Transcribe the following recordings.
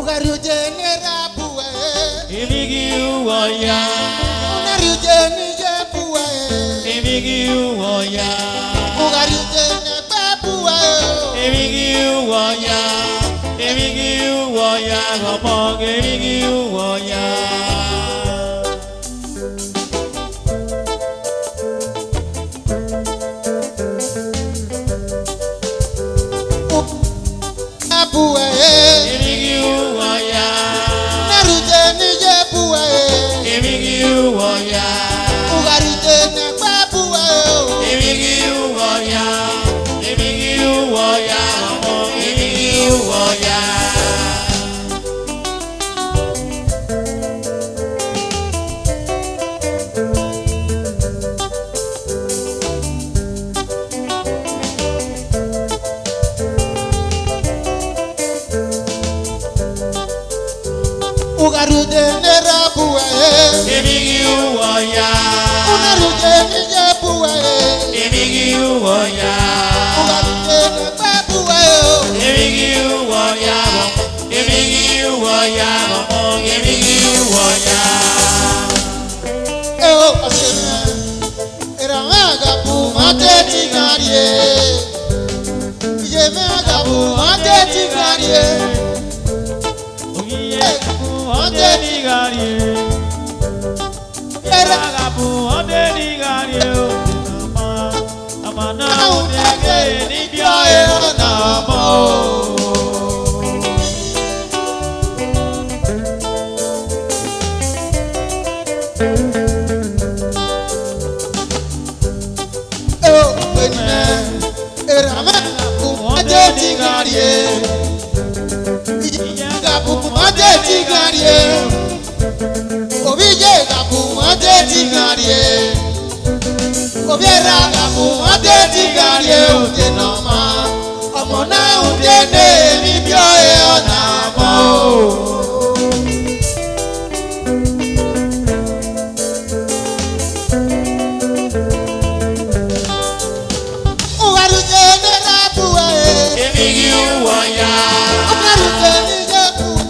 Ugaruje nerabuwe. Ibigi uwoya. Ugaruje nijebuwe. Ibigi uwoya. Ugaruje nebabuwe. Ibigi uwoya. Ibigi uwoya. Gomong ibigi uwoya. Abuwe. Ibigi uwoya. Naruje nijebuwe. Ibigi uwoya. Ugaruje nebabuwe. Ibigi uwoya. Ibigi uwoya. Gomong ibigi uwoya. Ugaruje nerabuwe. Ibigi uwoya. Ugaruje nijebuwe. Ibigi uwoya. Ugaruje nebabuwe. Ibigi uwoya. Ibigi uwoya. Gomong ibigi uwoya. Aseme. Eramaga pumate tingarie. Yemaga pumate tingarie. Ogiye ode nigarie. Eragabu ode nigarie. Amana ode ni bioe namo. Eramaga pumate tingarie. Yemaga tingarie. Obije gabu ade tingarie. Obiera gabu ade tingarie ode nama. Amona ode ne mi bioe onamo. Ugaruje nerabuwe. Ibigi uwoya. Ugaruje nijebuwe.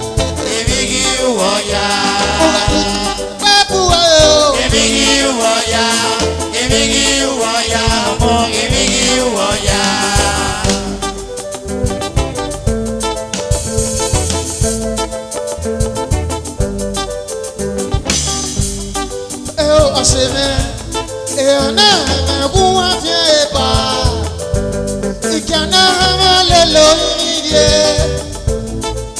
Ibigi uwoya. Babuwe. Ibigi uwoya. Ibigi uwoya. Gomong ibigi uwoya. Aseme. Eona meguwa fieba. Ikana lelo irie.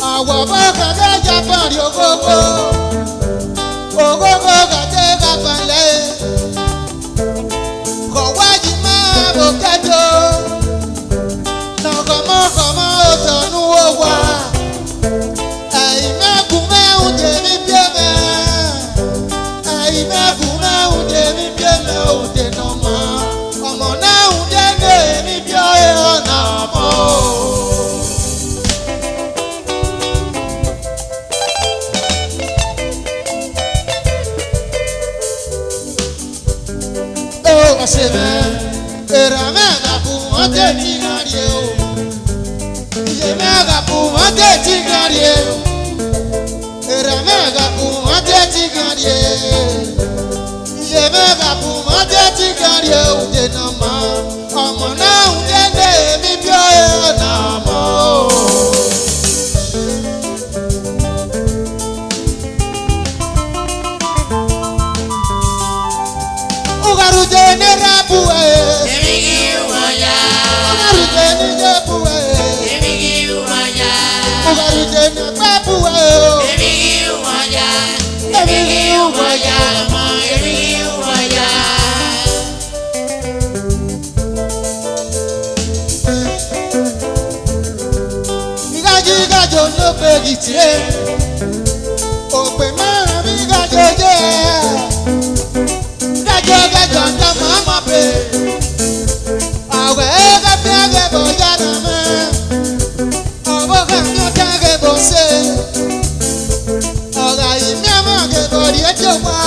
Awa baka gaja pari ogogo. Ogogo gate gapale. Kowaji ma bokato. Nogomo komo otonu owa. Aime kume unje mi bieme. Aime kume unje mi bieme unje noma. Omo na unje ne mi bioe onamo. Aseme. Eramaga pumate tingarie. Yemaga pumate tingarie. Eramaga pumate tingarie. Yemaga pumate tingarie ode nama. Amona ode ne mi bioe onamo. Ugaruje nerabuwe. Ibigi uwoya. Ugaruje nijebuwe. Ibigi uwoya. Ugaruje nebabuwe. Ibigi uwoya. Ibigi uwoya. Gomong ibigi uwoya. Igaji gajo no pegi tie. Ope mara mi gajo je. Gajo gajo ta mama pe. Awe ga pe ga bo ya na me. Obo ga mi ta ga bo se. Oga yi mi ama ga bo ri ejo wa.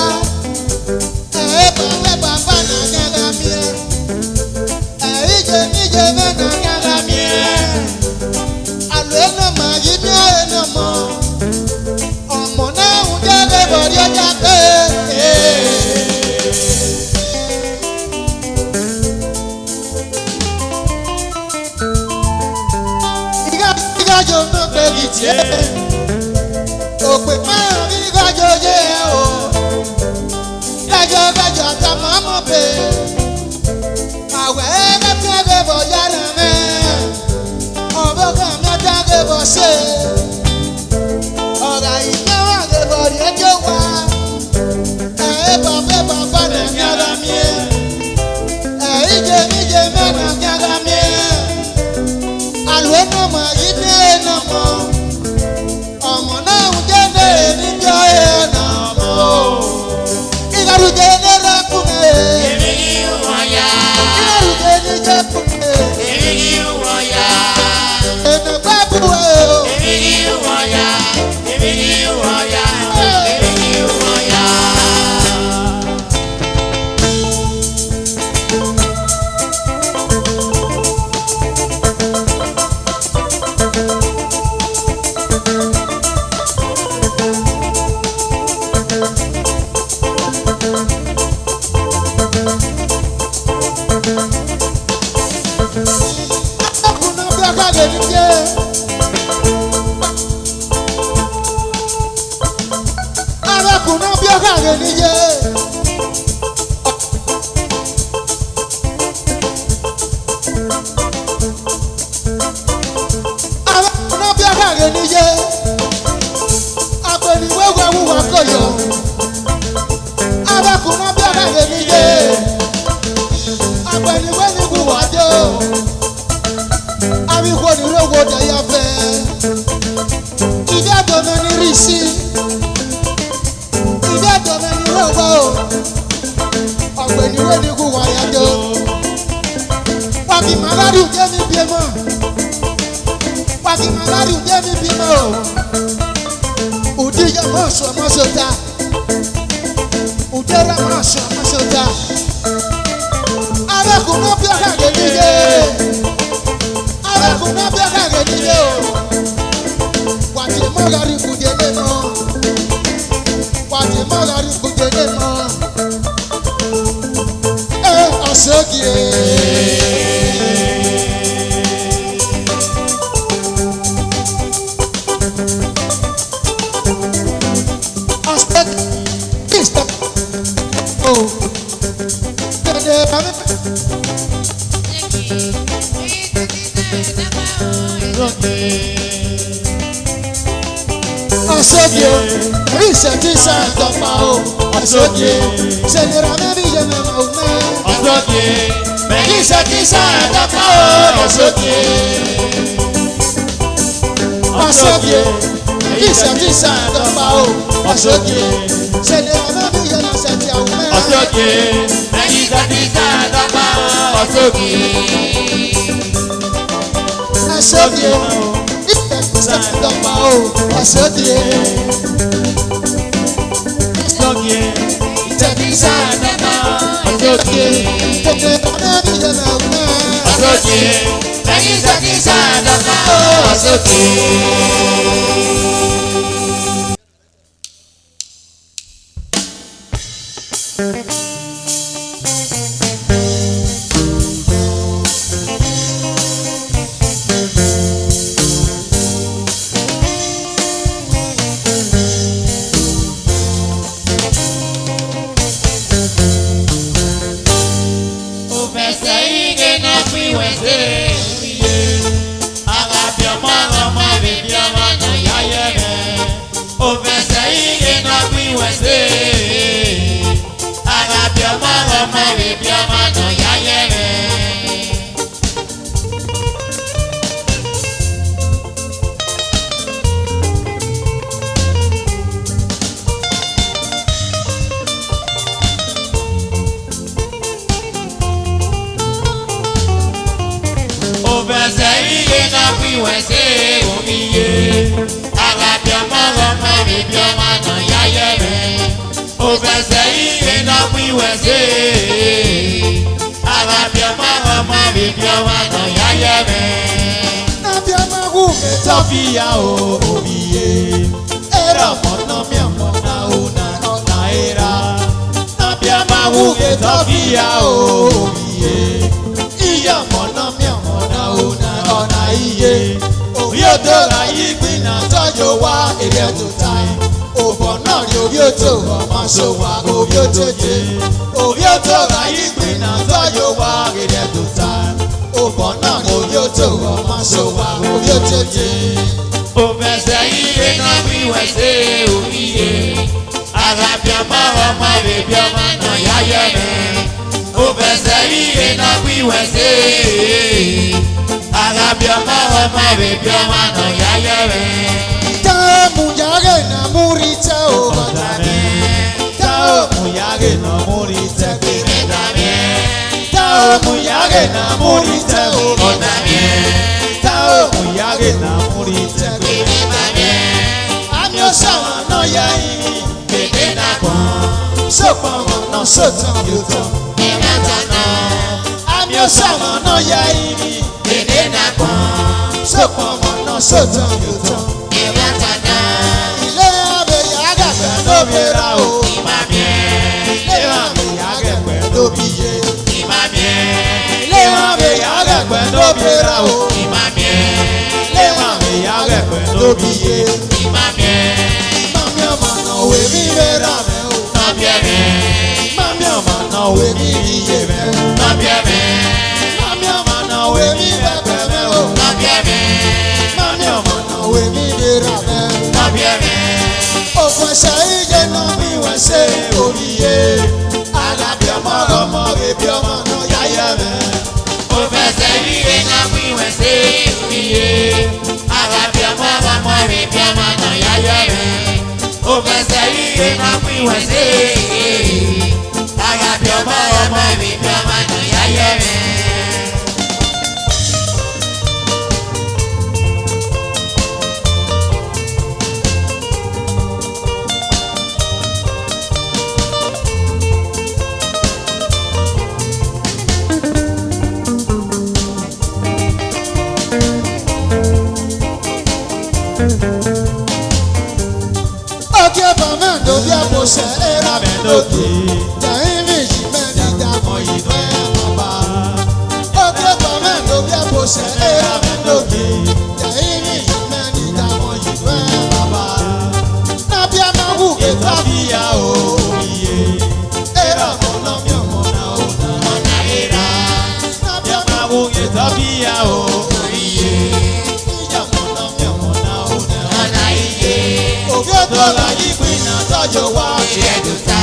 Ba na ga ga mi. Ije mi je me na ga ga mi. Alo no ma yi mi no mo. mọ́ ọmọ náà ń kéde níbi ọ̀yẹ́ ọ̀nà mọ́ ìgbàlódé ní lẹ́kùnrin èmi ni wọ́n yá. ìgbàlódé ní jẹ́kùnrin èmi ni wọ́n yá. èmi gbàgbọ́ èmi ni wọ́n yá. èmi ni wọ́n yá. èmi ni wọ́n yá. ọkùnrin bí ọkọ lè ní jẹ́ arákùnrin bí ọkọ lè ní jẹ́ arákùnrin bí ọkọ lè ní jẹ́ apẹ̀lúwẹ̀wẹ̀ wúwa kọ̀yọ̀ arákùnrin bí ọkọ lè ní jẹ́ apẹ̀lúwẹ̀wẹ̀ wúwa jẹ́ àbíkó ni lówó dẹ̀yà fẹ́ ìdí àtọ̀nà ní rí sí ìdí àtọ̀nà ní lówó ọ̀gbẹ̀niwé ní kú wáyà jọ wàkì màlárì jẹ́ mi bí mọ́ wàkì màlárì jẹ́ mi bí mọ́ òdìyà mọ́ sọ mọ́ sọ́ta òdìyà mọ́ sọ mọ́ sọ́ta arákùnrin bí ọ̀gá rẹ̀ nílé arákùnrin bí ọ̀gá rẹ̀ nílé o wàtí mọ́gàrí kùdélé mọ́ wàtí mọ́gàrí kùdélé mọ́ ẹ ọ̀ṣọ́gì ọ̀ṣọ́gì kìstọ̀ o dèdè bàmí. Ọ̀ṣọ́gì ríṣẹ̀tì sàǹdọ̀pá o ọ̀ṣọ́gì ṣèlérà mẹ́bí yẹn mẹ́mọ́ o mẹ́. ọ̀ṣọ́gì ríṣẹ̀tì sàǹdọ̀pá o ọ̀ṣọ́gì. ọ̀ṣọ́gì ríṣẹ̀tì sàǹdọ̀pá o ọ̀ṣọ́gì ṣèlérà mẹ́bí yẹn lọ́sẹ̀tì àwọn mẹ́. ọ̀ṣọ́gì ríṣẹ̀tì sàǹdọ̀pá o ọ̀ṣọ́gì. ọ̀ṣọ́gì ríṣẹ̀tì sàǹdọ̀pá o ọ̀ṣọ́gì. ọ̀ṣọ́gì ríṣẹ̀tì sàǹdọ̀pá o ọ̀ṣọ́gì. ṣèlérà mẹ́bí yẹn mẹ́mọ́ mẹ́. ọ̀ṣọ́gì ríṣẹ̀tì sàǹdọ̀pá o ọ̀ṣọ́gì. Tọ́fíà o òbíye, ẹ̀rọ mọ̀nà mi ọ̀mọ̀nà ọ̀nà ọ̀nà ẹ̀rà. Nàbíà máa wúge tọ́fíà o òbíye, ìyá mọ̀nà mi ọ̀mọ̀nà ọ̀nà ọ̀nà iye. Òbí òtò ra yí gbìnà tọ́jú wá èrè tó ta ẹ̀. Òbọ̀ náà rí òbí òtò ọmọ ṣòwà òbí òtò jẹ. Òbí òtò ra yí gbìnà tọ́jú wá èrè tó ta ẹ̀. Òbọ̀ náà rí òbí òtò ọmọ ṣòwà òbí òtò jẹ. Òfẹsẹ̀ yíyé náà bí wẹ̀sẹ̀ òbíye. Àràbíọ́mọ́ ọmọ bèbí ọmọ náà yáyẹ mẹ́. Òfẹsẹ̀ yíyé náà bí wẹ̀sẹ̀. Àràbíọ́mọ́. ọmọ ọmọ bèbí ọmọ nà yáyẹ rẹ̀. Tá mú yàrá iná mú rí tẹ́ o bàtà mi. Tá ò mú yàrá iná mú rí tẹ́ pé mẹ́ta mi. Tá ò mú yàrá iná mú rí tẹ́ o bàtà mi. Tá ò mú yàrá iná mú rí tẹ́ pé mẹ́ta mi. Àmì ọ̀sán náà yá ìrì gbèdé náà pọ̀n. Sọ̀pọ̀ wọn náà sọ̀tàn yóò tán. Ìrántà náà. Àmì ọ̀sán náà yá ìrì gbèdé náà pọ̀n. Sọ̀pọ̀ wọn náà sọ̀tàn yóò tán. Ìrántà náà. Ilé abẹ́ yàrá gbà Lóbi ra o. Ìmàmì ẹ̀. Ilé àmì yàgẹ̀ pẹ̀ lóbi yé. Ìmàmì ẹ̀. Ilé àmì yàgẹ̀ pẹ̀ lóbi ra o. Ìmàmì ẹ̀. Ilé àmì yàgẹ̀ pẹ̀ lóbi yé. Ìmàmì ẹ̀. Mami ọmọ náà wé mi wéra mẹ́ o. Nàbí ẹ̀mí. Mami ọmọ náà wé mi níye mẹ́ o. Nàbí ẹ̀mí. Mami ọmọ náà wé mi bẹ́ẹ̀ mẹ́ o. Nàbí ẹ̀mí. Mami ọmọ náà wé mi wéra mẹ́ o. Nàbí ẹ̀mí. Òfin ṣe ìjẹ́ náà mi wẹ̀ ṣe òbíye. Alábí ọmọ ọmọ bèbí ọmọ náà yáyẹ mẹ́. Ó fẹsẹ̀ ríre náà fún ìwẹ̀ sí ìfìyè. Àgàbí ọmọ ọmọ rẹ̀ bí ọmọ náà yáyẹ rẹ̀. Ó fẹsẹ̀ ríre náà fún ìwẹ̀ sí ìfìyè. Àgàbí ọmọ ọmọ rẹ̀ bí ọmọ náà yáyẹ rẹ̀. Oke bàmẹ́ndò bí àpòṣẹ ẹ̀rọ mẹ́lòdì. Jẹ̀yìn mi yìí mẹ́ni dàmọ́ ìfẹ́ bàbá. Oke bàmẹ́ndò bí àpòṣẹ ẹ̀rọ mẹ́lòdì. Jẹ̀yìn mi yìí mẹ́ni dàmọ́ ìfẹ́ bàbá. Nàbí a máa wù kí Ètò fìyà òbíye. ẹ̀rọ mọ̀nà mi ọmọ náà ó nà. Ọ̀nà ìra. Nàbí a máa Yàmàwù ètò fìyà òbíye. ìjà mọ̀nà mi ọmọ náà ó nà. Ọ̀nà ìyè. Òbí ètò Dọ́là yìí pinna tọ́jú wá. Ìrẹ́dùtà.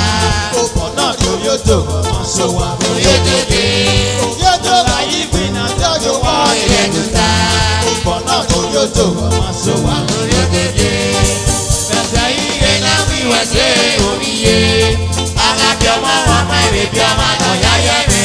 Òpó náà Toyota ọmọ sọ wá. Òyedèdè. Òbí ètò Dọ́là yìí pinna tọ́jú wá. Ìrẹ́dùtà. Òpó náà Toyota ọmọ sọ wá. Fẹsẹ̀ iye náà wíwẹ̀ sí òbíye. Àgàbí ọmọ ọmọ ìrèbí ọmọ náà yáyẹ mi.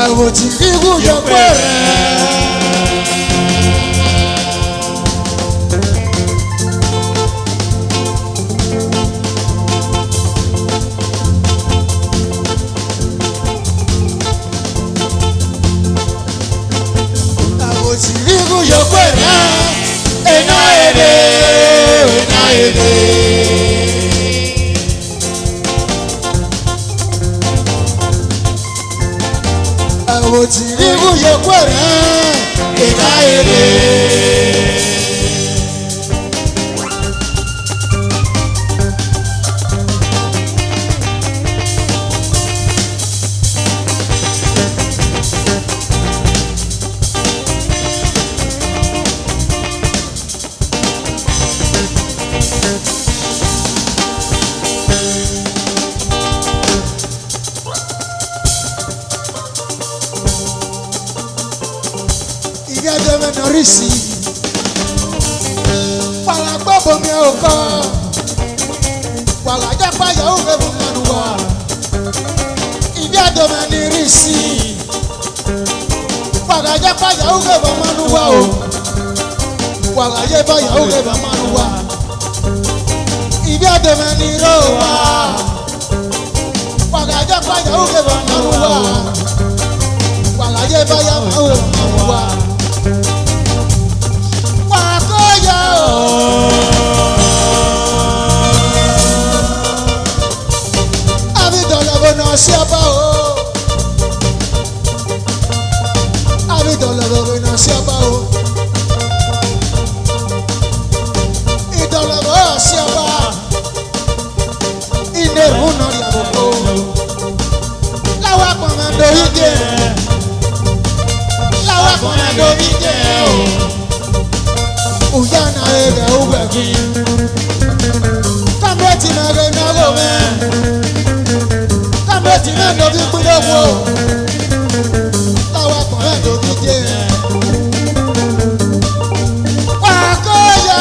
Àwọn tí rí wúyọ pẹ̀rẹ̀. Àwọn tí rí wúyọ pẹ̀rẹ̀. Iná èdè, iná èdè. Àwọn tí rí wúyọ pẹ̀rẹ̀. Iná èdè. Ìgbẹ́jọ́ mẹ́nà rí sí i. Pàlàgbọ́ bomi ò kọ́. Pàlàjẹ́ pàyà ó fẹ́ fún mẹ́nu wá. Ìgbẹ́jọ́ mẹ́ni rí sí i. Pàlàjẹ́ pàyà ó fẹ́ fún mẹ́nu wá o. wàlàyé báyà ó lè bá máa wà. Ibi àdèmẹ ni ró wà. Wàlàyé báyà ó lè bá máa wà. Wàlàyé báyà ó lè bá máa wà. Wà á kó yà ó. Abidọ̀lẹ̀ bó náà ṣe bá o. Abidọ̀lẹ̀ bó náà ṣe bá o. Siapa ini runor ya boko lawak komando ide uyana ega ubagi kameti nage nago me kameti nage bikudo wo lawak komando ide wakoya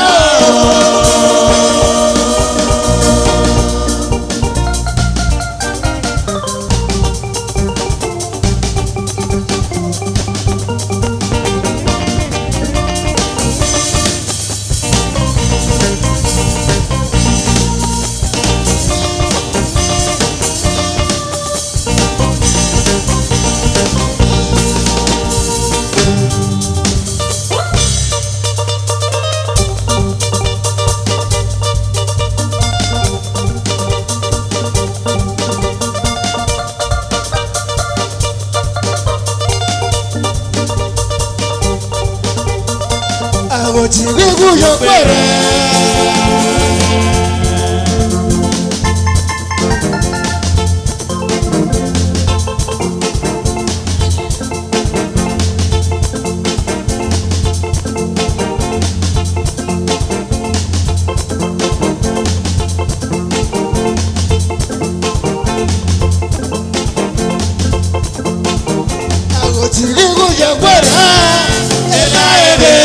Tirigu yo pere Ago tirigu yo pere Ena ebe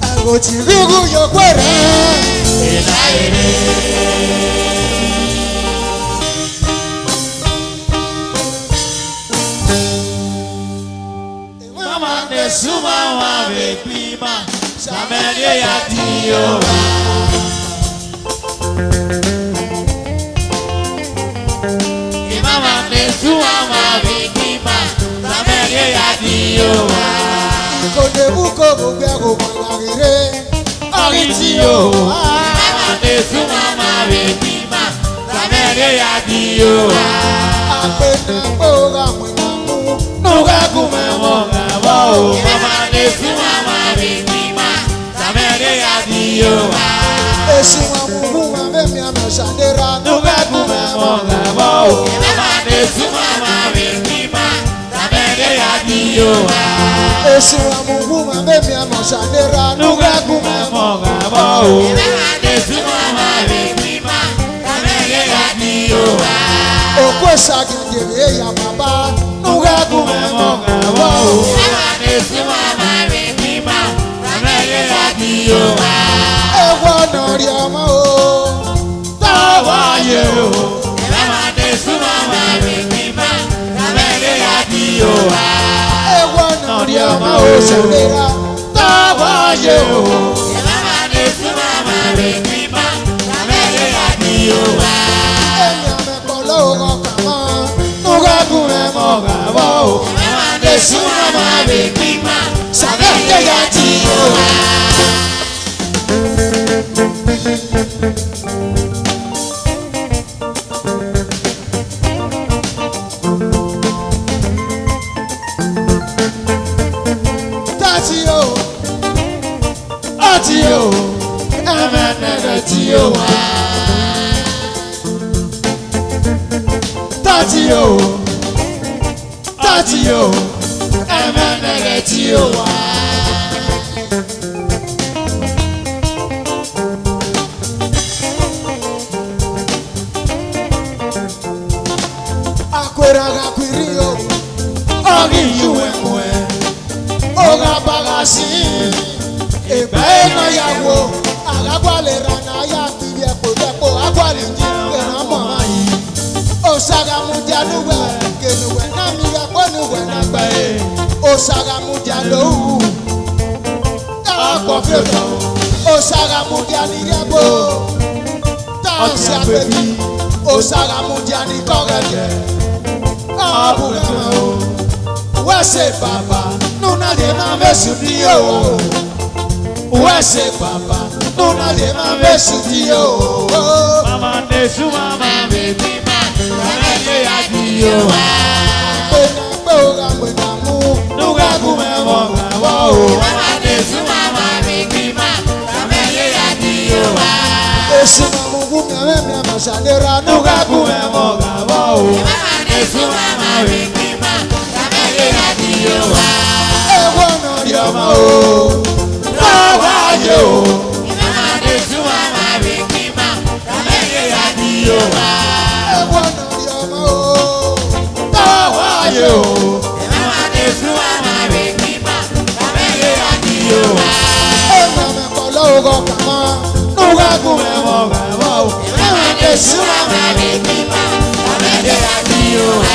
Ago tirigu yo kwere Mama ne suma wa be klima Samere ya diyowa Kode buko bugbe go malagire Oriti yo Mama ne suma ma be klima Samere ya diyowa Apena boga mwinamu Nuga kume monga wo Mama ne suma ma be klima Samere ya diyowa Esi wa mumu wa memi ameshandera Nuga kume monga wo Mama ne suma ma be klima Samere ya diyowa Esi wa mumu wa memi ameshandera Nuga kume monga wo Mama ne suma ma be klima Samere ya diyowa Okwe sagengere ya baba Nuga kume monga wo Mama ne suma ma be klima Samere ya diyowa Ewa nori ama o Tawa ye o Mama ne suma ma be klima Samere ya diyowa Ewa nori ama o sendera Tawa ye o Mama ne suma ma be klima Samere ya diyowa Emi amekolo ogo kama Nuga kume Monga wo Mama ne suma ma be klima Samere ya diyowa Tati o Ati yo Emenere ti yo wa Tati yo Emenere ti yo wa Akwera ga kwiri o Ogi yuwe mwe Oga bagasi Ebe na yawo Agagwale rana ya kiye po depo Agwale ji kera mo ayi Osaga muja nuwe kenuwe na mi ya konuwe na gba osaramudia lowu akọfẹtọ osaramudia ni yabo tansi agbẹbi osaramudia ni kọrẹjẹ aburama o wẹsẹ baba nuna de ma mesu di o wẹsẹ baba nuna de ma mesu di o. Mama nesu mama baby ma, mama ye ya di yo wa. Gbẹ̀nàgbẹ̀ ora gbẹ̀nàmú. Nuga kume wonga wo. Mama nesu mama baby ma, mama ye ya di yo wa. Èsì màmú gúnmẹ̀ mẹ́mẹ́ màṣàlera Nuga kume wonga wo. Mama nesu mama baby ma, mama ye ya di yo wa. ẹ̀wọ̀n náà yọ Yoma o, rawa ye o. Mama nesu mama baby ma, mama ye ya di yo wa. ẹ̀wọ̀n náà yọ mọ́ o. Rawa ye o. Mama nesu mama baby ma, mama ye ya di yo wa. ẹ̀mọ̀ mẹ́kọ̀ lọ́wọ́ kàmá. Nuga kume wonga wo. Mama nesu mama baby ma, mama ye ya di yo wa.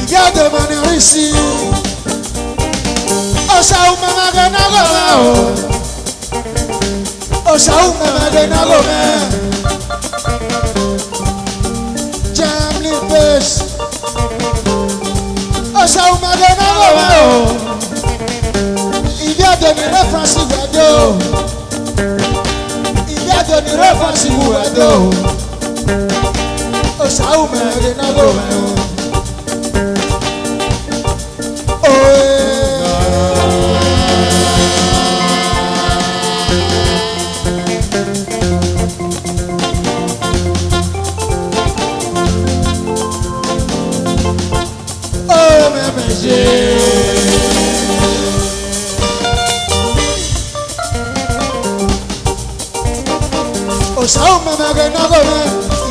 Ìjáde mọ̀ ní orí sí i. Ọ̀ṣàwù mẹ́mẹ́dẹ́ nágò mẹ́ o. Ọ̀ṣàwù mẹ́mẹ́dẹ́ nágò mẹ́. Germany base. Ọ̀ṣàwù mẹ́mẹ́dẹ́ nágò mẹ́ o. Ìjáde ní rẹ́fọ̀nsì wẹ̀dẹ́ o. Ìjáde ní rẹ́fọ̀nsì wẹ̀dẹ́ o. Ọ̀ṣàwù mẹ́mẹ́dẹ́ nágò mẹ́ o. Ṣàwùmẹ mẹgẹ nágọ mẹ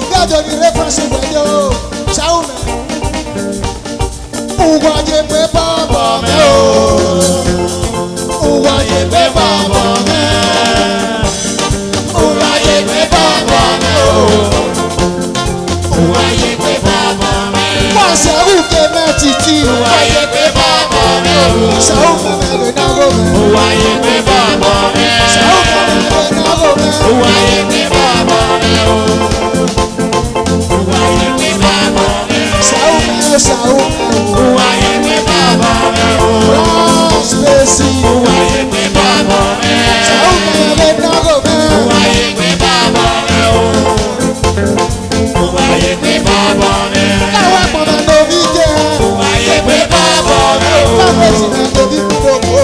ìgbàjọ ní rẹfọnsì wẹjọ ṣàwùmẹ. Ugwàjẹ pé bọ́ọ̀bọ̀ mẹ́ o. Ugwàjẹ pé bọ́ọ̀bọ̀ mẹ́. Ugwàjẹ pé bọ́ọ̀bọ̀ mẹ́ o. Uwaye pe baba me. Wọ́n ṣẹ́rù ké mẹ́tìtì. Uwaye pe baba me. Ṣàwùmẹ mẹgẹ nágọ mẹ. Uwaye pe baba me. Ṣàwùmẹ mẹgẹ nágọ mẹ. Uwaye pe baba me. Uwaye pe baba me. Ṣàwùmẹ ṣàwùmẹ o. Uwaye pe baba me. Wọ́n ṣèṣì. Uwaye pe baba me. Ṣàwùmẹ mẹgẹ nágọ mẹ. Uwaye pe baba me. Uwaye pe baba me. Káwá pọ̀ mẹ́ lórí jẹ́. Uwaye pe baba me. Káwé sì mẹ́ lórí gbogbo.